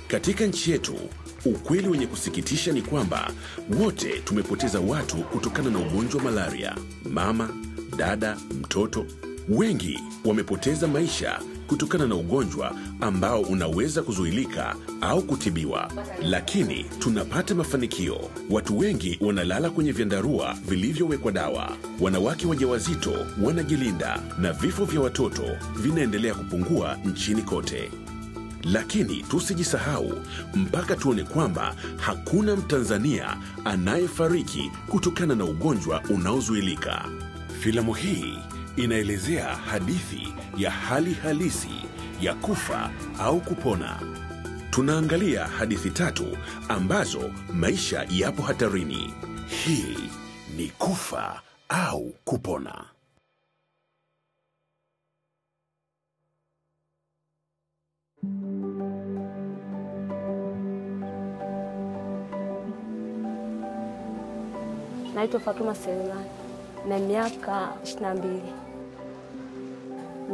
Katika nchi yetu, ukweli wenye kusikitisha ni kwamba wote tumepoteza watu kutokana na ugonjwa wa malaria. Mama, dada, mtoto. Wengi wamepoteza maisha kutokana na ugonjwa ambao unaweza kuzuilika au kutibiwa. Lakini tunapata mafanikio. Watu wengi wanalala kwenye vyandarua vilivyowekwa dawa. Wanawake wajawazito wanajilinda na vifo vya watoto vinaendelea kupungua nchini kote. Lakini tusijisahau mpaka tuone kwamba hakuna Mtanzania anayefariki kutokana na ugonjwa unaozuilika. Filamu hii inaelezea hadithi ya hali halisi ya kufa au kupona. Tunaangalia hadithi 3 ambazo maisha yapo hatarini. Hii ni Kufa au Kupona. Naitwa Fatuma Selemani na miaka 22.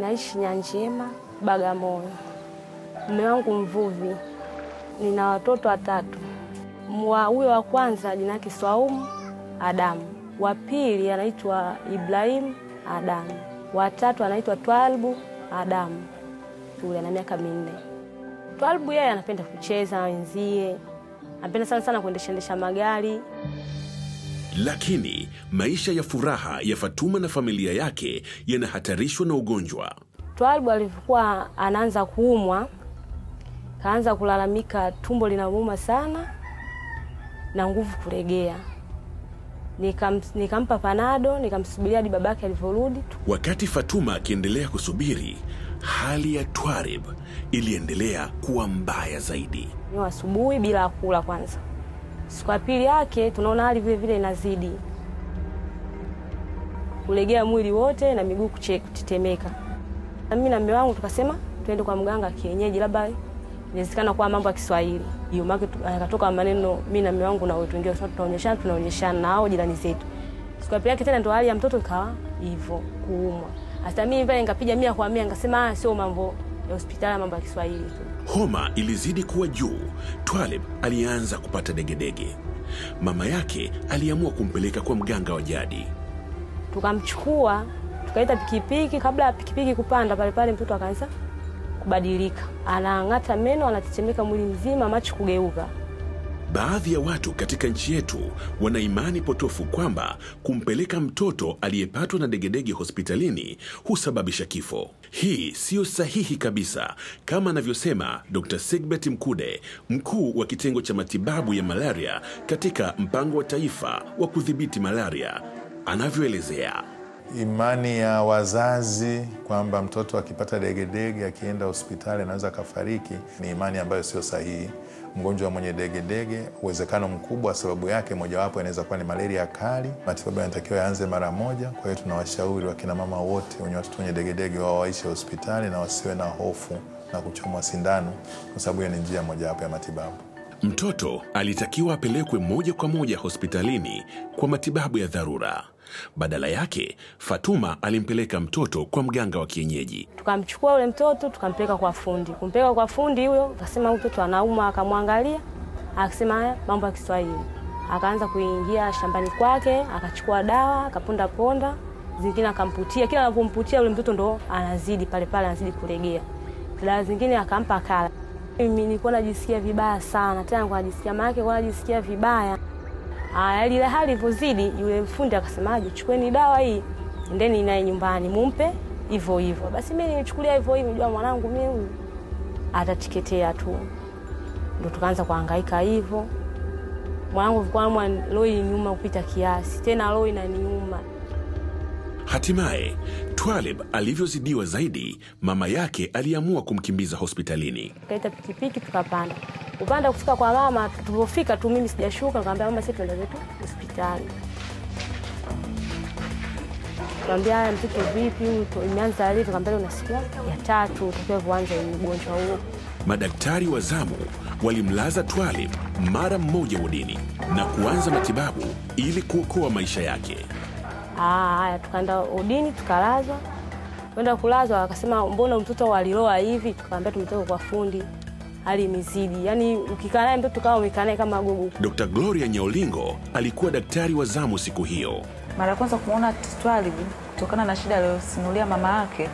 Naishi Nyanjema, Bagamoyo. Mume wangu mvuvi. Nina watoto 3. Huyo wa kwanza jina lake Swaumu Adamu. Wa pili anaitwa Ibrahim Adamu. Wa tatu anaitwa Twalbu Adamu. Yule ana miaka 4. Twalbu yeye anapenda kucheza na wenzie. Anapenda sana kuendesha magari. Lakini maisha ya furaha ya Fatuma na familia yake yanahatarishwa na ugonjwa. Twalbu alikuwa anaanza kuumwa, kaanza kulalamika tumbo linamuuma sana na nguvu kuregea. Nikampa panado, nikamsubiria hadi babake alivorudi. Wakati Fatuma akiendelea kusubiri, hali ya Twalib iliendelea kuwa mbaya zaidi. Ni asubuhi bila kula kwanza. Siku ya pili yake tunaona hali vile vile inazidi. Kulegea mwili wote na miguu kutetemeka. Na mimi na mume wangu tukasema twende kwa mganga kienyeji, labda inawezekana kwa mambo ya Kiswahili. Hiyo maana akatoka maneno mimi na mume wangu na watu wengine tunaonyeshana nao jirani zetu. Siku ya pili yake tena ndo hali ya mtoto ikawa hivyo kuumwa. Hata mimi pale nikapiga 100 kwa 100 nikasema sio mambo ya hospitali, mambo ya Kiswahili tu. Homa ilizidi kuwa juu. Twalib alianza kupata degedege. Mama yake aliamua kumpeleka kwa mganga wa jadi. Tukamchukua, tukaita pikipiki. Kabla ya pikipiki kupanda pale mtoto akaanza kubadilika. Anaangata meno, anatetemeka mwili mzima, macho kugeuka. Baadhi ya watu katika nchi yetu wana imani potofu kwamba kumpeleka mtoto aliyepatwa na degedege hospitalini husababisha kifo. Hii sio sahihi kabisa, kama anavyosema Dr. Sigbert Mkude, mkuu wa kitengo cha matibabu ya malaria katika mpango wa taifa wa kudhibiti malaria. Anavyoelezea, imani ya wazazi kwamba mtoto akipata degedege akienda hospitali anaweza kufariki ni imani ambayo sio sahihi. Mgonjwa mwenye degedege, uwezekano mkubwa sababu yake mojawapo inaweza kuwa ni malaria kali. Matibabu yanatakiwa yaanze mara moja. Kwa hiyo tunawashauri wakina mama wote wenye watoto wenye degedege wao waishe hospitali na wasiwe na hofu na kuchomwa sindano, kwa sababu hiyo ni njia mojawapo ya matibabu. Mtoto alitakiwa apelekwe moja kwa moja hospitalini kwa matibabu ya dharura. Badala yake, Fatuma alimpeleka mtoto kwa mganga wa kienyeji. Tukamchukua yule mtoto, tukampeleka kwa fundi. Kumpeleka kwa fundi huyo, akasema mtoto anauma, akamwangalia, akasema mambo ya Kiswahili. Akaanza kuingia shambani kwake, akachukua dawa, akaponda ponda, zingine akamputia. Kila anapomputia yule mtoto ndo anazidi pale anazidi kuregea. Dawa zingine akampa kala. Mimi nilikuwa najisikia vibaya sana. Tena nilikuwa najisikia najisikia vibaya. Ile hali ilipozidi, yule fundi akasemaje, chukueni dawa hii, endeni naye nyumbani mumpe hivyo hivyo. Basi mimi nilichukulia hivyo hivyo, unajua mwanangu mimi huyu atatiketea tu. Ndio tukaanza kuhangaika hivyo. Mwanangu alikuwa roho nyuma kupita kiasi. Tena roho inaniuma. Hatimaye, Twalib alivyozidiwa zaidi, mama yake aliamua kumkimbiza hospitalini. Kaita pikipiki tukapanda. Upanda kufika kwa mama, tulipofika tu mimi sijashuka, nikamwambia mama sisi tuende zetu hospitali. Nikamwambia mtoto vipi, imeanza leo? Nikamwambia unasikia ya 3 tokea kuanza ugonjwa huo. Madaktari wa zamu walimlaza Twalib mara moja wodini na kuanza matibabu ili kuokoa maisha yake. Haya, tukaenda wodini tukalazwa. Kwenda kulazwa akasema mbona mtoto aliloa hivi? Tukamwambia tumetoka kwa fundi. hali imezidi. Yaani ukikaa naye mtoto kama umekaa naye kama gogo. Dr. Gloria Nyaolingo alikuwa daktari wa zamu siku hiyo. Mara ya kwanza kumuona Twalib kutokana na shida aliyosimulia mama yake,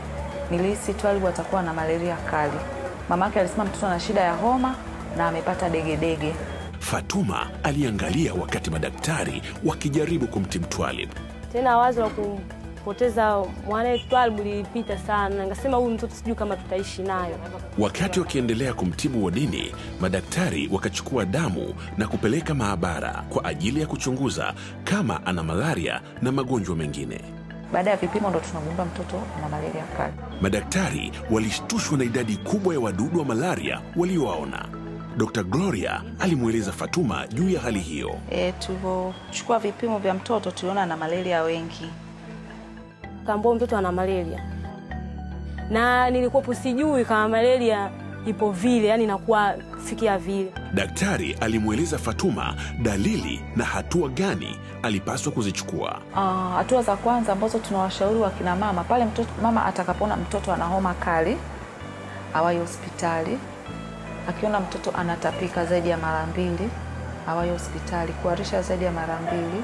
nilihisi Twalib atakuwa na malaria kali. Mama yake alisema mtoto ana shida ya homa na amepata degedege. Fatuma aliangalia wakati madaktari wakijaribu kumtibu Twalib. Tena wazo la kumpoteza mwanae Twalib lilipita sana. Ningesema huyu mtoto sijui kama tutaishi nayo. Wakati wakiendelea kumtibu wodini, madaktari wakachukua damu na kupeleka maabara kwa ajili ya kuchunguza kama ana malaria na magonjwa mengine. Baada ya vipimo ndo tunagundua mtoto ana malaria kali. Madaktari walishtushwa na idadi kubwa ya wadudu wa malaria waliowaona. Dr. Gloria alimueleza Fatuma juu ya hali hiyo. Tulipochukua vipimo vya mtoto tuliona ana malaria wengi. Kaambia mtoto ana malaria. Na nilikuwa sijui kama malaria ipo vile, yani inakuwa fikia vile. Daktari alimueleza Fatuma dalili na hatua gani alipaswa kuzichukua. Hatua za kwanza ambazo tunawashauri wakina mama, pale mama atakapoona mtoto ana homa kali, awahi hospitali. Akiona mtoto anatapika zaidi ya mara 2, awahi hospitali. Kuharisha zaidi ya mara 2,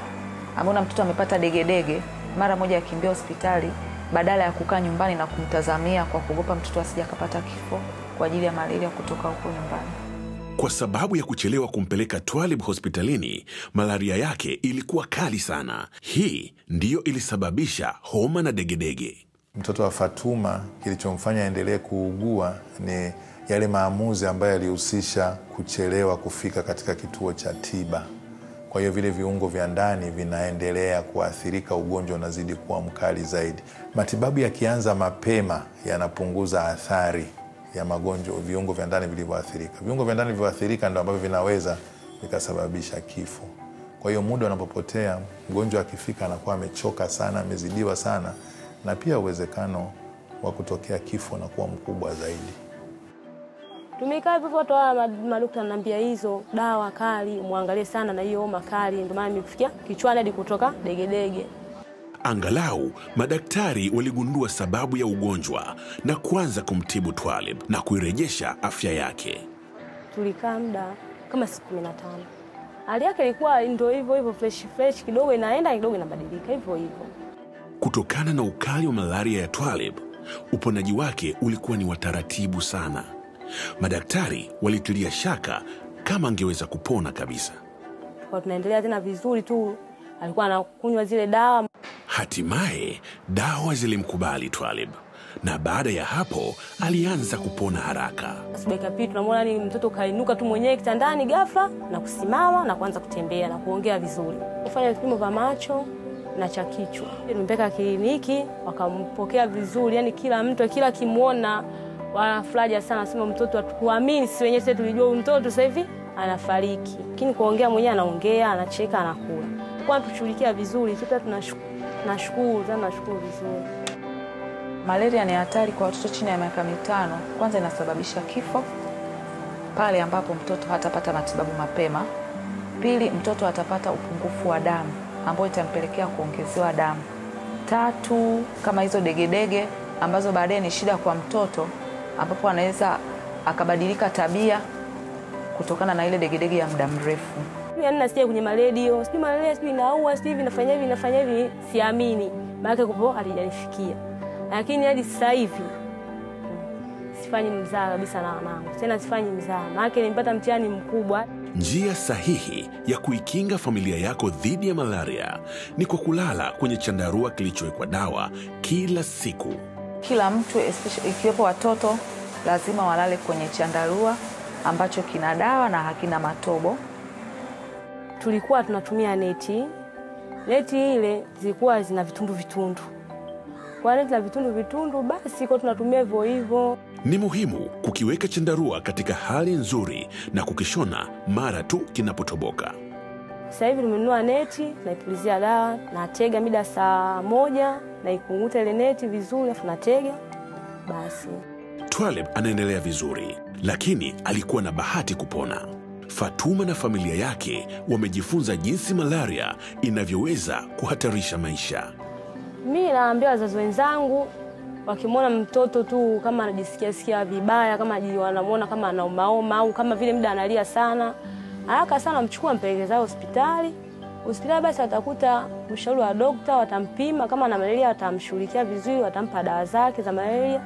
ameona mtoto amepata degedege, mara moja akimbia hospitali badala ya kukaa nyumbani na kumtazamia kwa kuogopa mtoto asije akapata kifo kwa ajili ya malaria kutoka huko nyumbani. Kwa sababu ya kuchelewa kumpeleka Twalib hospitalini, malaria yake ilikuwa kali sana. Hii ndiyo ilisababisha homa na degedege. Mtoto wa Fatuma kilichomfanya aendelee kuugua ni yale maamuzi ambayo yalihusisha kuchelewa kufika katika kituo cha tiba. Kwa hiyo vile viungo vya ndani vinaendelea kuathirika, ugonjwa unazidi kuwa mkali zaidi. Matibabu yakianza mapema yanapunguza athari ya magonjwa, viungo vya ndani vilivyoathirika. Viungo vya ndani vilivyoathirika ndio ambavyo vinaweza vikasababisha kifo. Kwa hiyo muda unapopotea, mgonjwa akifika anakuwa amechoka sana, amezidiwa sana, na pia uwezekano wa kutokea kifo na kuwa mkubwa zaidi. Tumekaa hivyo watu wa madokta ananiambia hizo dawa kali muangalie sana na hiyo homa kali, ndio maana nimefikia kichwani hadi kutoka degedege. Angalau madaktari waligundua sababu ya ugonjwa na kuanza kumtibu Twalib na kuirejesha afya yake. Tulikaa muda kama siku 15. Hali yake ilikuwa ndio hivyo fresh kidogo, inaenda kidogo inabadilika hivyo. Kutokana na ukali wa malaria ya Twalib, uponaji wake ulikuwa ni wa taratibu sana. Madaktari walitilia shaka kama angeweza kupona kabisa. Kwa tunaendelea tena vizuri tu, alikuwa anakunywa zile dawa. Hatimaye dawa zilimkubali Twalib, na baada ya hapo alianza kupona haraka. Dakika pili tunamwona ni mtoto kainuka tu mwenyewe kitandani ghafla na kusimama na kuanza kutembea na kuongea vizuri. Kufanya vipimo vya macho na cha kichwa. Nimepeka kliniki, wakampokea vizuri, yani kila mtu kila kimuona wanafurahi sana, sema mtoto atukuamini sisi wenyewe, sisi tulijua mtoto sasa hivi anafariki. Lakini kuongea mwenyewe anaongea, anacheka, anakula. Kwa tushughulikia vizuri, sisi tunashukuru vizuri. Malaria ni hatari kwa watoto chini ya miaka 5. Kwanza inasababisha kifo pale ambapo mtoto hatapata matibabu mapema. Pili, mtoto atapata upungufu wa damu ambao itampelekea kuongezewa damu. 3, kama hizo degedege ambazo baadaye ni shida kwa mtoto, ambapo anaweza akabadilika tabia kutokana na ile degedege ya muda mrefu. Yaani nasikia kwenye radio, sijui malaria sijui inaua, sijui vinafanya hivi, siamini. Maana kupo alijanifikia. Lakini hadi sasa hivi sifanyi mzaha kabisa na wanangu. Tena sifanyi mzaha. Maana nilipata mtihani mkubwa. Njia sahihi ya kuikinga familia yako dhidi ya malaria ni kwa kulala kwenye chandarua kilichowekwa dawa kila siku. Kila mtu ikiwepo watoto lazima walale kwenye chandarua ambacho kina dawa na hakina matobo. Tulikuwa tunatumia neti. Neti ile zilikuwa zina vitundu. Kwa neti na vitundu basi kwa tunatumia hivyo. Ni muhimu kukiweka chandarua katika hali nzuri na kukishona mara tu kinapotoboka. Sasa hivi nimenunua neti, naipulizia dawa, natega mida saa 1, na ikunguta ile neti vizuri afu natega basi. Twalib anaendelea vizuri, lakini alikuwa na bahati kupona. Fatuma na familia yake wamejifunza jinsi malaria inavyoweza kuhatarisha maisha. Mimi naambia wazazi wenzangu wakimwona mtoto tu kama anajisikia vibaya, kama wanamuona kama anauma au kama vile muda analia sana, haraka sana mchukua mpelekeza hospitali. Hospitali basi atakuta mshauri wa daktari, watampima, kama ana malaria watamshughulikia vizuri, watampa dawa zake za malaria.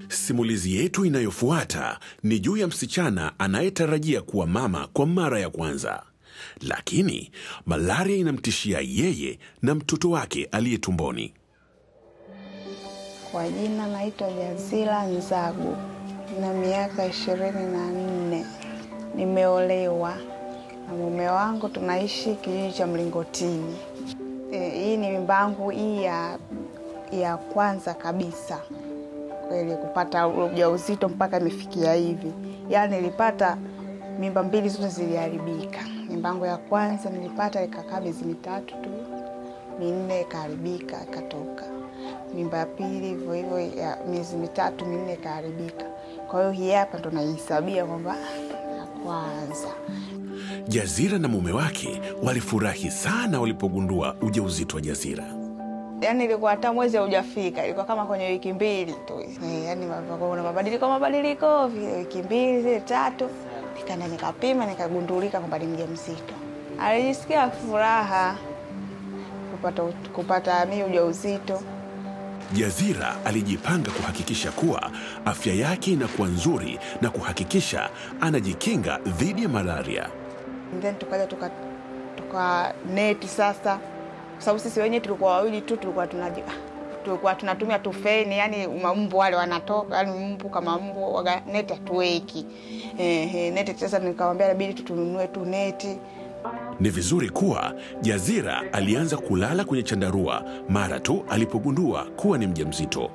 Simulizi yetu inayofuata ni juu ya msichana anayetarajia kuwa mama kwa mara ya kwanza. Lakini malaria inamtishia yeye na mtoto wake aliye tumboni. Kwa jina naitwa Jazira Nzagu, na miaka 24. Nimeolewa na mume wangu, tunaishi kijiji cha Mlingotini. Hii ni mimba yangu hii ya kwanza kabisa. Kweli kupata ujauzito mpaka nifikia hivi. Yaani nilipata mimba 2 zote ziliharibika. Mimba yangu ya kwanza nilipata ikakaa miezi 3 tu, 4 ikaharibika ikatoka. Mimba ya pili hivyo hivyo ya miezi 3, 4 ikaharibika. Kwa hiyo hii hapa ndo naihesabia kwamba ya kwanza. Jazira na mume wake walifurahi sana walipogundua ujauzito wa Jazira. Yaani ilikuwa hata mwezi hujafika, ilikuwa kama kwenye wiki 2 tu. Yaani kuna mabadiliko vile wiki 2 zile 3 nikaenda nikapima nikagundulika kwamba ni mjamzito. Alijisikia furaha kupata mimi ujauzito. Jazira alijipanga kuhakikisha kuwa afya yake inakuwa nzuri na kuhakikisha anajikinga dhidi ya malaria. Then tukaja tuka neti sasa. Kwa sababu sisi wenyewe tulikuwa wawili tu, tulikuwa tunatumia tufeni, yani mbu wale wanatoka, yani mbu kama mbu waga neti hatuweki. Neti sasa nikamwambia inabidi tununue tu neti. Ni vizuri kuwa Jazira alianza kulala kwenye chandarua mara tu alipogundua kuwa ni mjamzito.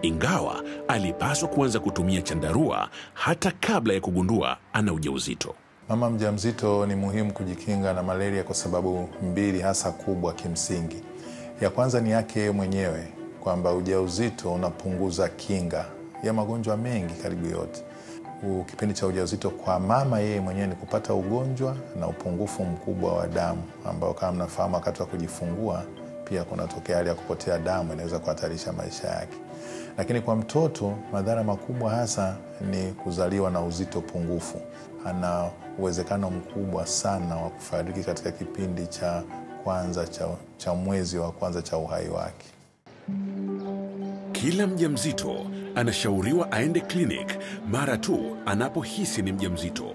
Ingawa alipaswa kuanza kutumia chandarua hata kabla ya kugundua ana ujauzito. Mama mjamzito ni muhimu kujikinga na malaria kwa sababu 2 hasa kubwa kimsingi. Ya kwanza ni yake mwenyewe, kwamba ujauzito unapunguza kinga ya magonjwa mengi karibu yote. Kipindi cha ujauzito kwa mama yeye mwenyewe ni kupata ugonjwa na upungufu mkubwa wa damu, ambao kama mnafahamu wakati wa kujifungua pia kunatokea hali ya kupotea damu, inaweza kuhatarisha maisha yake. Lakini kwa mtoto madhara makubwa hasa ni kuzaliwa na uzito pungufu. Ana uwezekano mkubwa sana wa kufariki katika kipindi cha kwanza cha mwezi wa kwanza cha uhai wake. Kila mjamzito anashauriwa aende clinic mara tu anapohisi ni mjamzito.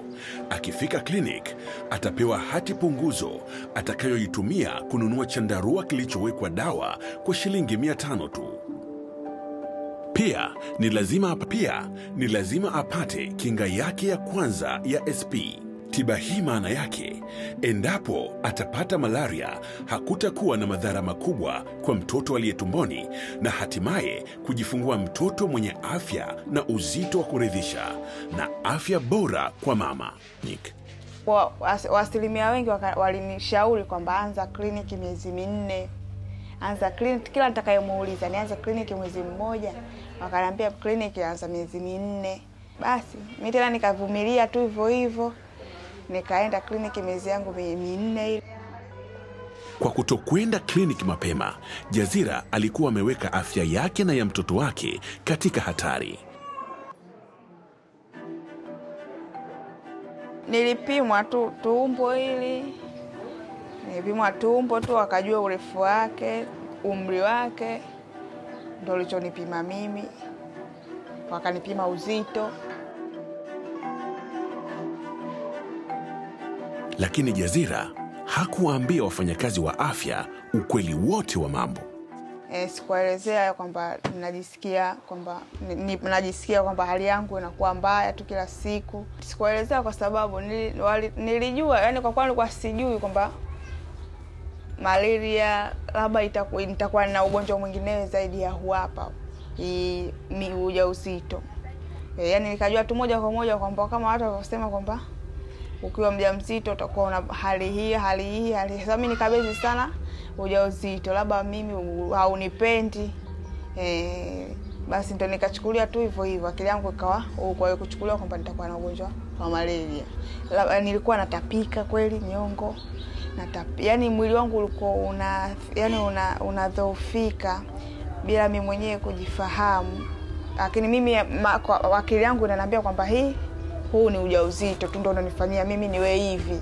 Akifika clinic atapewa hati punguzo atakayoitumia kununua chandarua kilichowekwa dawa kwa shilingi 500 tu. Pia ni lazima apate kinga yake ya kwanza ya SP. Tiba hii maana yake, endapo atapata malaria hakutakuwa na madhara makubwa kwa mtoto aliye tumboni na hatimaye kujifungua mtoto mwenye afya na uzito wa kuridhisha na afya bora kwa mama. Asilimia wengi walinishauri kwamba anza kliniki miezi 4. Anza kliniki, kila nitakayemuuliza nianza kliniki mwezi 1, wakaniambia kliniki anza miezi 4. Basi mimi tena nikavumilia tu hivyo hivyo. Nikaenda kliniki miezi yangu 4. Kwa kutokwenda kliniki mapema, Jazira alikuwa ameweka afya yake na ya mtoto wake katika hatari. Nilipimwa tu tumbo hili. Nilipimwa tumbo tu, wakajua urefu wake, umri wake. Ndio walichonipima mimi. Wakanipima uzito. Lakini Jazira hakuwaambia wafanyakazi wa afya ukweli wote wa mambo. Sikuelezea kwamba najisikia kwamba hali yangu inakuwa mbaya tu kila siku. Sikuelezea kwa sababu nilijua, yani kwa kweli nilikuwa sijui kwamba malaria labda itakuwa na ugonjwa mwingine zaidi ya huu hapa, ujauzito. Yani nikajua tu moja kwa moja kwamba kama watu wanasema kwamba ukiwa mjamzito utakuwa una hali hii. Sasa mimi nikabezi sana ujauzito, labda mimi haunipendi. Basi ndo nikachukulia tu hivyo hivyo, akili yangu ikawa kwa kuchukulia kwamba nitakuwa na ugonjwa wa malaria. Labda nilikuwa natapika kweli nyongo. yani mwili wangu ulikuwa unadhoofika bila mimi mwenyewe kujifahamu. Lakini mimi kwa akili yangu inaniambia kwamba huu ni ujauzito tu ndio unanifanyia mimi niwe hivi.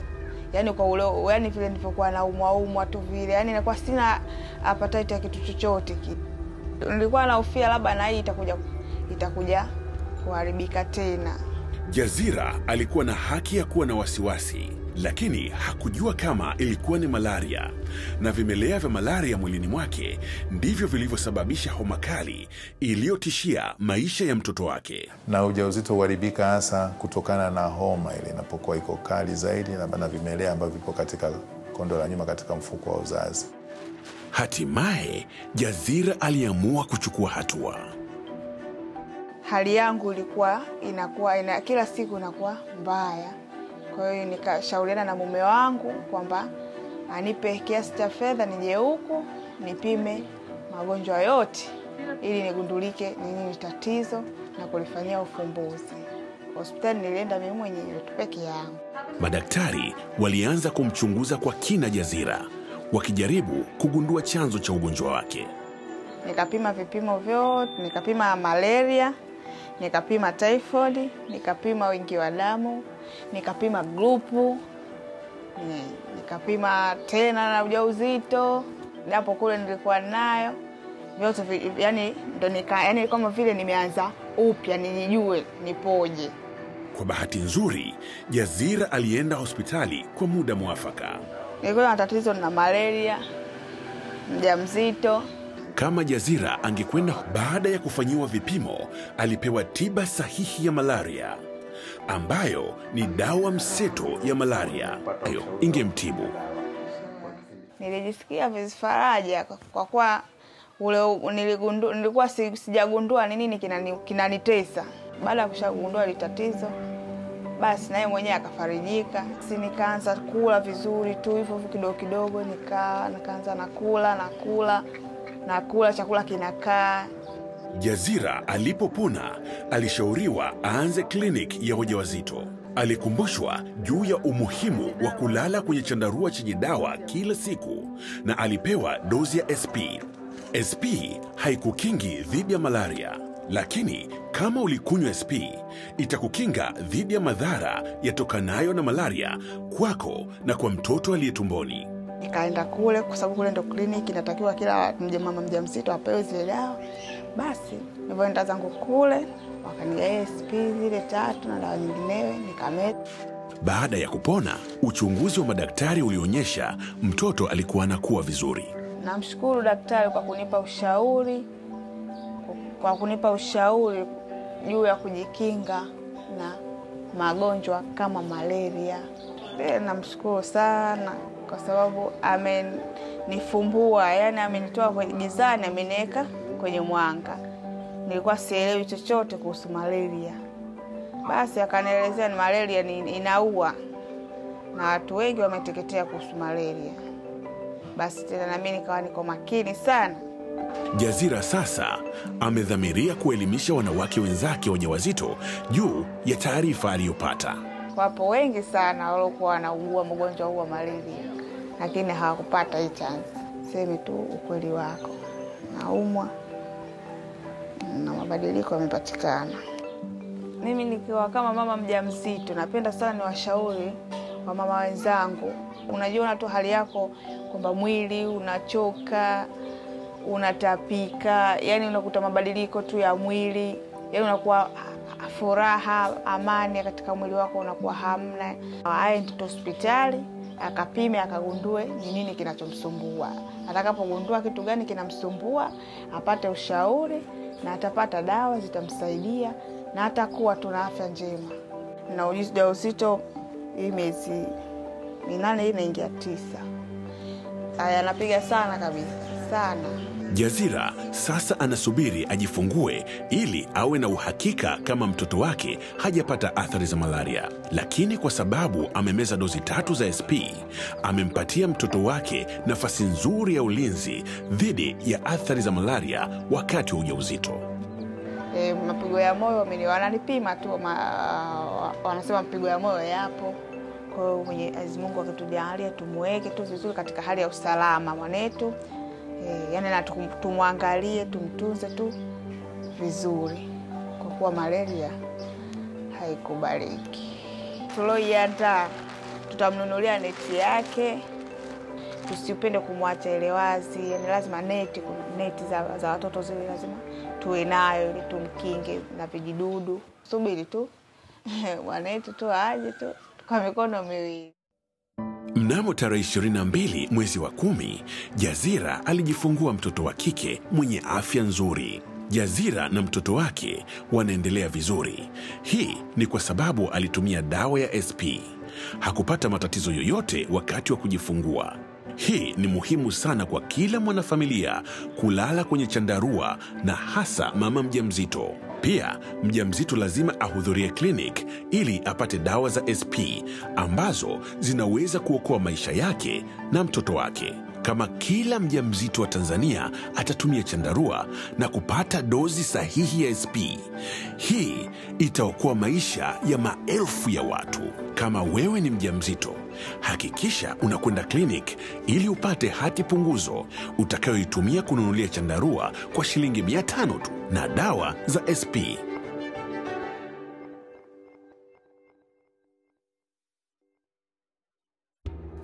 Yani kwa ule yani vile nilipokuwa naumwa tu vile, yani nilikuwa sina appetite ya kitu chochote kile. Nilikuwa nahofia labda na hii itakuja kuharibika tena. Jazira alikuwa na haki ya kuwa na wasiwasi, lakini hakujua kama ilikuwa ni malaria, na vimelea vya malaria mwilini mwake ndivyo vilivyosababisha homa kali iliyotishia maisha ya mtoto wake. Na ujauzito huharibika hasa kutokana na homa ile inapokuwa iko kali zaidi na vimelea ambavyo vipo katika kondo la nyuma katika mfuko wa uzazi. Hatimaye Jazira aliamua kuchukua hatua. Hali yangu ilikuwa kila siku inakuwa mbaya. Kwa hiyo nikashauriana na mume wangu kwamba anipe kiasi cha fedha nije huku nipime magonjwa yote ili nigundulike nini tatizo na kulifanyia ufumbuzi. Hospitali nilienda mimi mwenyewe tu peke yangu. Madaktari walianza kumchunguza kwa kina Jazira, wakijaribu kugundua chanzo cha ugonjwa wake. Nikapima vipimo vyote, nikapima malaria, nikapima typhoid, nikapima wingi wa damu, nikapima grupu, nikapima tena na ujauzito, ndipo kule nilikuwa nayo. Vyote yani ndo kama vile nimeanza upya nijue nipoje. Kwa bahati nzuri, Jazira alienda hospitali kwa muda mwafaka. Nilikuwa na tatizo na malaria, mjamzito. Kama Jazira angekwenda baada ya kufanyiwa vipimo, alipewa tiba sahihi ya malaria, ambayo ni dawa mseto ya malaria. Hiyo ingemtibu. Nilijisikia faraja kwa kuwa nilikuwa sijagundua nini kinanitesa. Baada ya kushagundua ile tatizo, basi naye mwenyewe akafarijika. Nikaanza kula vizuri tu hivyo kidogo kidogo, nikaanza nakula chakula kinakaa. Jazira alipopona, alishauriwa aanze kliniki ya wajawazito. Alikumbushwa juu ya umuhimu wa kulala kwenye chandarua chenye dawa kila siku, na alipewa dozi ya SP. SP haikukingi dhidi ya malaria, lakini kama ulikunywa SP, itakukinga dhidi ya madhara yatokanayo na malaria kwako na kwa mtoto aliyetumboni. Nikaenda kule kwa sababu kule ndo kliniki inatakiwa kila mama mjamzito apewe zile dawa. Basi nilipoenda zangu kule, wakanigaia SP zile 3 na dawa nyingine nikameza. Baada ya kupona, uchunguzi wa madaktari ulionyesha mtoto alikuwa anakuwa vizuri. Namshukuru daktari kwa kunipa ushauri juu ya kujikinga na magonjwa kama malaria. Namshukuru sana kwa sababu amenifumbua, yani amenitoa kwenye gizani ameniweka kwenye mwanga. Nilikuwa sielewi chochote kuhusu malaria. Basi akanielezea ni malaria inaua na watu wengi wameteketea kuhusu malaria. Basi tena na mimi nikawa niko makini sana. Jazira sasa amedhamiria kuelimisha wanawake wenzake wajawazito juu ya taarifa aliyopata. Wapo wengi sana waliokuwa wanaugua mgonjwa huu wa malaria, lakini hawakupata hii chance. Sema tu ukweli wako. Naumwa na mabadiliko yamepatikana. Mimi nikiwa kama mama mjamzito, napenda sana niwashauri wa mama wenzangu. Unajiona tu hali yako kwamba mwili unachoka, unatapika, yani unakuta mabadiliko tu ya mwili, yani unakuwa furaha, amani katika mwili wako unakuwa hamna. Aende hospitali, akapime, akagundue ni nini kinachomsumbua. Atakapogundua kitu gani kinamsumbua, apate ushauri na atapata dawa zitamsaidia na atakuwa tuna afya njema. Na ujauzito hii miezi 8 inaingia 9. Haya napiga sana kabisa, sana. Jazira sasa anasubiri ajifungue ili awe na uhakika kama mtoto wake hajapata athari za malaria. Lakini kwa sababu amemeza dozi 3 za SP, amempatia mtoto wake nafasi nzuri ya ulinzi dhidi ya athari za malaria wakati wa ujauzito. Mapigo ya moyo wananipima tu, wanasema mapigo ya moyo yapo. Kwa hiyo Mwenyezi Mungu akitujalia tumuweke tu vizuri katika hali ya usalama mwanetu. Yani na tumwangalie, tumtunze tu vizuri, kwa kuwa malaria haikubaliki. Tuloiandaa, tutamnunulia neti yake, tusipende kumwacha ile wazi. Yani lazima neti za watoto zile lazima tuwe nayo ili tumkinge na vijidudu. Subiri tu mwanetu tu aje tu kwa mikono miwili. Mnamo tarehe 22 mwezi wa 10, Jazira alijifungua mtoto wa kike mwenye afya nzuri. Jazira na mtoto wake wanaendelea vizuri. Hii ni kwa sababu alitumia dawa ya SP. Hakupata matatizo yoyote wakati wa kujifungua. Hii ni muhimu sana kwa kila mwanafamilia kulala kwenye chandarua, na hasa mama mjamzito. Pia mjamzito lazima ahudhurie clinic ili apate dawa za SP ambazo zinaweza kuokoa maisha yake na mtoto wake. Kama kila mjamzito wa Tanzania atatumia chandarua na kupata dozi sahihi ya SP, hii itaokoa maisha ya maelfu ya watu. Kama wewe ni mjamzito, hakikisha unakwenda clinic ili upate hati punguzo utakayoitumia kununulia chandarua kwa shilingi 500 tu na dawa za SP.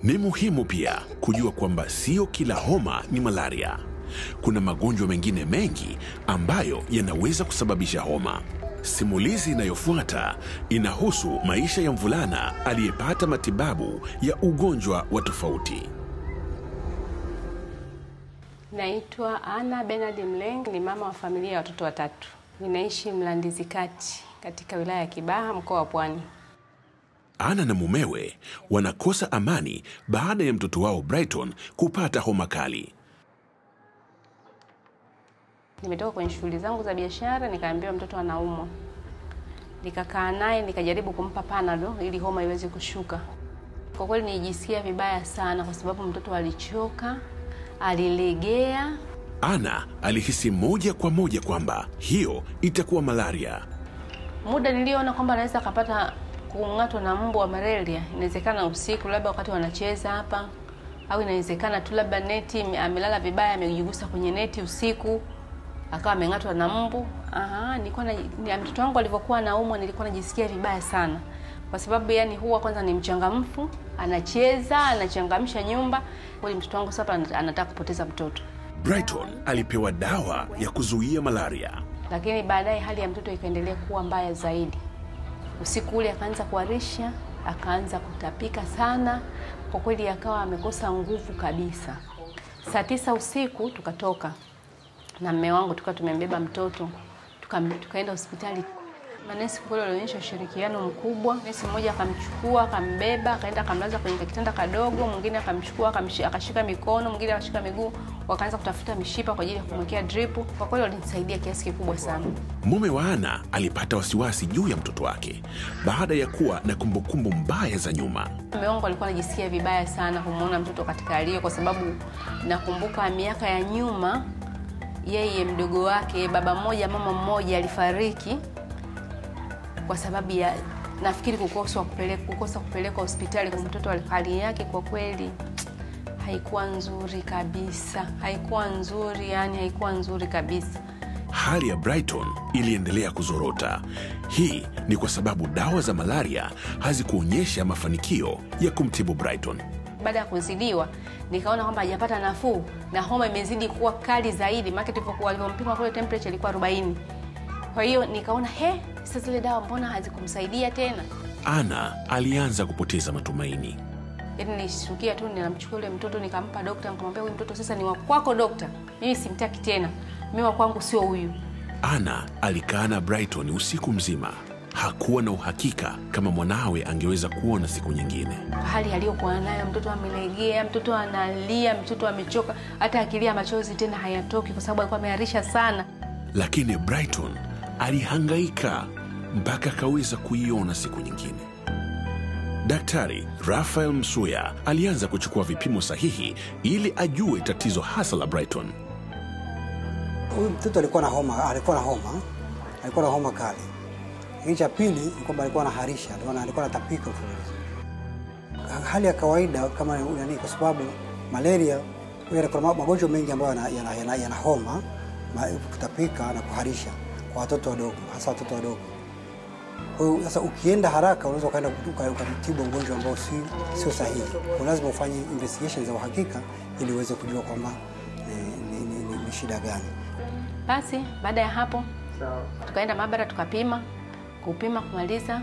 Ni muhimu pia kujua kwamba sio kila homa ni malaria. Kuna magonjwa mengine mengi ambayo yanaweza kusababisha homa. Simulizi inayofuata inahusu maisha ya mvulana aliyepata matibabu ya ugonjwa wa tofauti. Naitwa Ana Bernard Mleng, ni mama wa familia ya watoto 3. Ninaishi Mlandizi Kati katika wilaya ya Kibaha, mkoa wa Pwani. Ana na mumewe wanakosa amani baada ya mtoto wao Brighton kupata homa kali. Nimetoka kwenye shughuli zangu za biashara, nikaambiwa mtoto anaumwa. Nikakaa naye, nikajaribu kumpa Panadol ili homa iweze kushuka. Kwa kweli nijisikia vibaya sana kwa sababu mtoto alichoka, alilegea. Ana alihisi moja kwa moja kwamba hiyo itakuwa malaria. Muda niliona kwamba anaweza kupata kung'atwa na mbu wa malaria, inawezekana usiku labda wakati wanacheza hapa, au inawezekana tu labda neti amelala vibaya, amejigusa kwenye neti usiku akawa ameng'atwa na mbu. Mtoto wangu alivyokuwa anaumwa nilikuwa najisikia vibaya sana. Kwa sababu yani huwa kwanza ni mchangamfu, anacheza, anachangamsha nyumba. Kwa hiyo mtoto wangu sasa anataka kupoteza mtoto. Brighton alipewa dawa ya kuzuia malaria. Lakini baadaye hali ya mtoto ikaendelea kuwa mbaya zaidi. Usiku ule akaanza kuharisha, akaanza kutapika sana. Kwa kweli akawa amekosa nguvu kabisa. Saa 9 usiku tukatoka na mume wangu, tumembeba mtoto, tukaenda hospitali. Manesi kule walionyesha ushirikiano mkubwa. Nesi mmoja akamchukua, akambeba, akaenda akamlaza kwenye kitanda kadogo, mwingine akamchukua, akashika mikono, mwingine akashika miguu, wakaanza kutafuta mishipa kwa ajili ya kumwekea drip. Kwa kweli walinisaidia kiasi kikubwa sana. Mume wa Ana alipata wasiwasi juu ya mtoto wake baada ya kuwa na kumbukumbu mbaya za nyuma. Mume wangu alikuwa anajisikia vibaya sana kumuona mtoto katika hali hiyo, kwa sababu nakumbuka miaka ya nyuma yeye mdogo wake, baba mmoja mama mmoja, alifariki kwa sababu ya nafikiri kukosa kupelekwa hospitali kwa mtoto. Hali yake kwa kweli haikuwa nzuri kabisa, haikuwa nzuri kabisa. Hali ya Brighton iliendelea kuzorota. Hii ni kwa sababu dawa za malaria hazikuonyesha mafanikio ya kumtibu Brighton. Baada ya kuzidiwa nikaona kwamba hajapata nafuu na homa imezidi kuwa kali zaidi. Maana walivyompima kule temperature ilikuwa 40. Kwa hiyo nikaona sasa zile dawa mbona hazikumsaidia tena. Ana alianza kupoteza matumaini. Yaani nilishtukia tu, ninamchukua yule mtoto nikampa daktari, nikamwambia huyu mtoto sasa ni wa kwako daktari. Mimi simtaki tena. Mimi wa kwangu sio huyu. Ana alikaa na Brighton usiku mzima. Hakuwa na uhakika kama mwanawe angeweza kuona siku nyingine. Hali aliyokuwa nayo, mtoto amelegea, mtoto analia, mtoto amechoka, hata akilia machozi tena hayatoki kwa sababu alikuwa ameharisha sana. Lakini Brighton alihangaika mpaka akaweza kuiona siku nyingine. Daktari Rafael Msuya alianza kuchukua vipimo sahihi ili ajue tatizo hasa la Brighton. Huyu mtoto alikuwa na homa kali. Cha pili ni kwamba alikuwa anaharisha, alikuwa anatapika mfululizo. hali ya kawaida kama nani, kwa sababu malaria kuna magonjwa mengi ambayo yana homa, kutapika na kuharisha kwa watoto wadogo, hasa watoto wadogo. Kwa hiyo sasa ukienda haraka unaweza kaenda ukatibu ugonjwa ambao sio sahihi. Kwa lazima ufanye investigations za uhakika ili uweze kujua kwamba ni shida gani. Basi baada ya hapo tukaenda maabara tukapima, kumaliza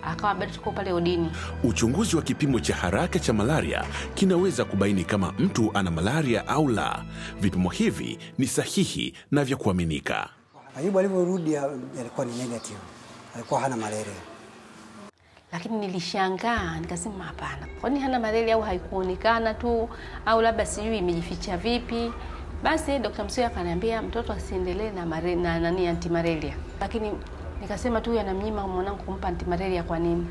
akawa bado tuko pale udini. Uchunguzi wa kipimo cha haraka cha malaria kinaweza kubaini kama mtu ana malaria au la. Vipimo hivi ni sahihi na vya kuaminika. Ayubu alivyorudi alikuwa ni negative. Alikuwa hana malaria. Lakini nilishangaa, nikasema hapana. Kwani hana malaria au haikuonekana tu au labda sijui imejificha vipi? Basi Dr. Msuya akaniambia mtoto asiendelee na anti-malaria. Lakini nikasema tu anamnyima mwanangu kumpa anti-malaria kwa nini?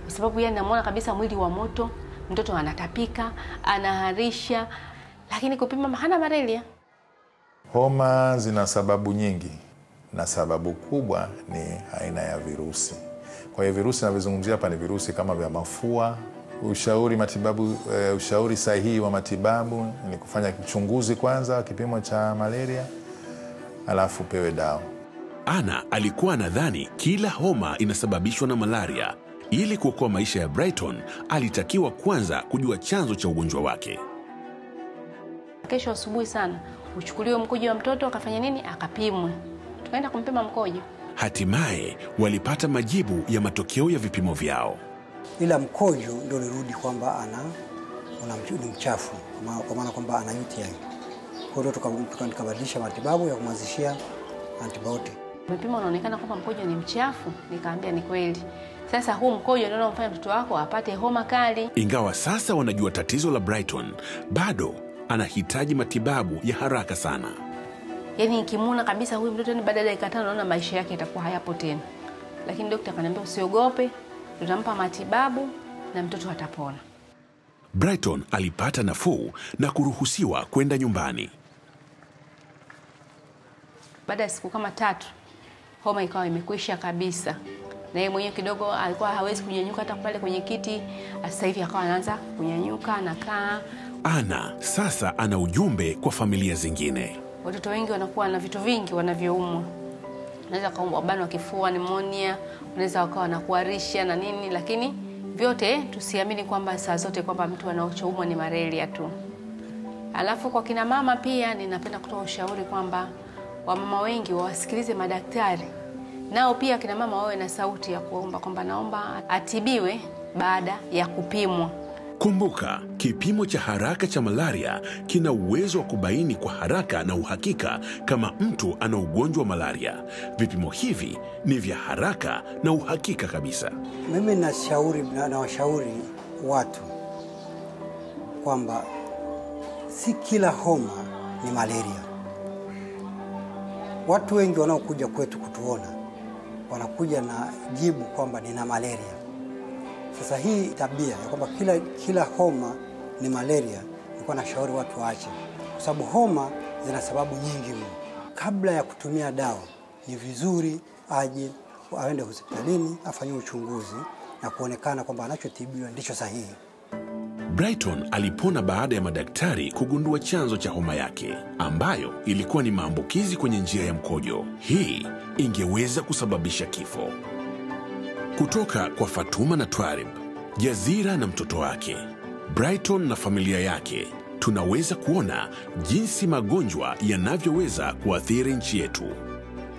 Kwa sababu yeye anamuona kabisa mwili wa moto, mtoto anatapika, anaharisha, lakini kupima hana malaria. Homa zina sababu nyingi na sababu kubwa ni aina ya virusi. Kwa hiyo virusi ninavyozungumzia hapa ni virusi kama vya mafua. Ushauri sahihi wa matibabu ni kufanya uchunguzi kwanza, kipimo cha malaria, alafu pewe dawa. Ana alikuwa anadhani kila homa inasababishwa na malaria. Ili kuokoa maisha ya Brighton, alitakiwa kwanza kujua chanzo cha ugonjwa wake. Kesho asubuhi sana uchukuliwe mkojo wa mtoto, akafanya nini? Akapimwe. Tukaenda kumpima mkojo. Hatimaye walipata majibu ya matokeo ya vipimo vyao. Ila mkojo ndio ulirudi kwamba ni mchafu, kwa maana kwamba ana UTI. Kwa hiyo tukabadilisha matibabu ya kumwanzishia antibiotic. Vipimo unaonekana kwamba mkojo ni mchafu, nikaambia ni kweli. Sasa huu mkojo ndio unamfanya mtoto wako apate homa kali. Ingawa sasa wanajua tatizo la Brighton, bado anahitaji matibabu ya haraka sana. Yaani nikimwona kabisa huyu mtoto ni baada ya dakika 5 naona maisha yake yatakuwa hayapo tena. Lakini daktari akaniambia usiogope, tutampa matibabu na mtoto atapona. Brighton alipata nafuu na kuruhusiwa kwenda nyumbani. Baada ya siku kama 3, homa ikawa imekwisha kabisa. Na yeye mwenyewe kidogo alikuwa hawezi kunyanyuka hata pale kwenye kiti, sasa hivi akawa anaanza kunyanyuka na kaa. Ana sasa ana ujumbe kwa familia zingine. Watoto wengi wanakuwa na vitu vingi wanavyoumwa. Unaweza kuumwa bano kifua, pneumonia, unaweza wakawa na kuharisha na nini, lakini vyote tusiamini kwamba saa zote kwamba mtu anaochoumwa ni malaria tu. Alafu kwa kina mama pia ninapenda kutoa ushauri kwamba wamama wengi wasikilize madaktari. Nao pia kina mama wawe na sauti ya kuomba kwamba naomba atibiwe baada ya kupimwa. Kumbuka, kipimo cha haraka cha malaria kina uwezo wa kubaini kwa haraka na uhakika kama mtu ana ugonjwa wa malaria. Vipimo hivi ni vya haraka na uhakika kabisa. Mimi nawashauri watu kwamba si kila homa ni malaria. Watu wengi wanaokuja kwetu kutuona wanakuja na jibu kwamba nina malaria. Sasa hii tabia ya kwamba kila homa ni malaria, nilikuwa nashauri watu waache, kwa sababu homa zina sababu nyingi mno. Kabla ya kutumia dawa ni vizuri aende hospitalini afanye uchunguzi na kuonekana kwamba anachotibiwa ndicho sahihi. Brighton alipona baada ya madaktari kugundua chanzo cha homa yake, ambayo ilikuwa ni maambukizi kwenye njia ya mkojo. Hii ingeweza kusababisha kifo. Kutoka kwa Fatuma na Twarib, Jazira na mtoto wake, Brighton na familia yake, tunaweza kuona jinsi magonjwa yanavyoweza kuathiri nchi yetu.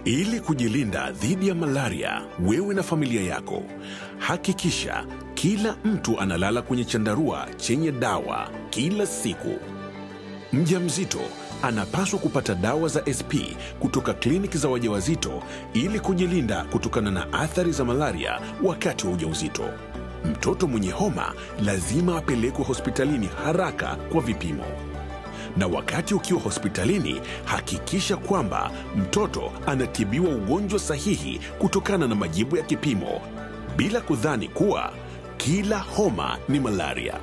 Ili kujilinda dhidi ya malaria, wewe na familia yako, hakikisha kila mtu analala kwenye chandarua chenye dawa kila siku. Mjamzito anapaswa kupata dawa za SP kutoka kliniki za wajawazito ili kujilinda kutokana na athari za malaria wakati wa ujauzito. Mtoto mwenye homa lazima apelekwe hospitalini haraka kwa vipimo. Na wakati ukiwa hospitalini, hakikisha kwamba mtoto anatibiwa ugonjwa sahihi kutokana na majibu ya kipimo, bila kudhani kuwa kila homa ni malaria.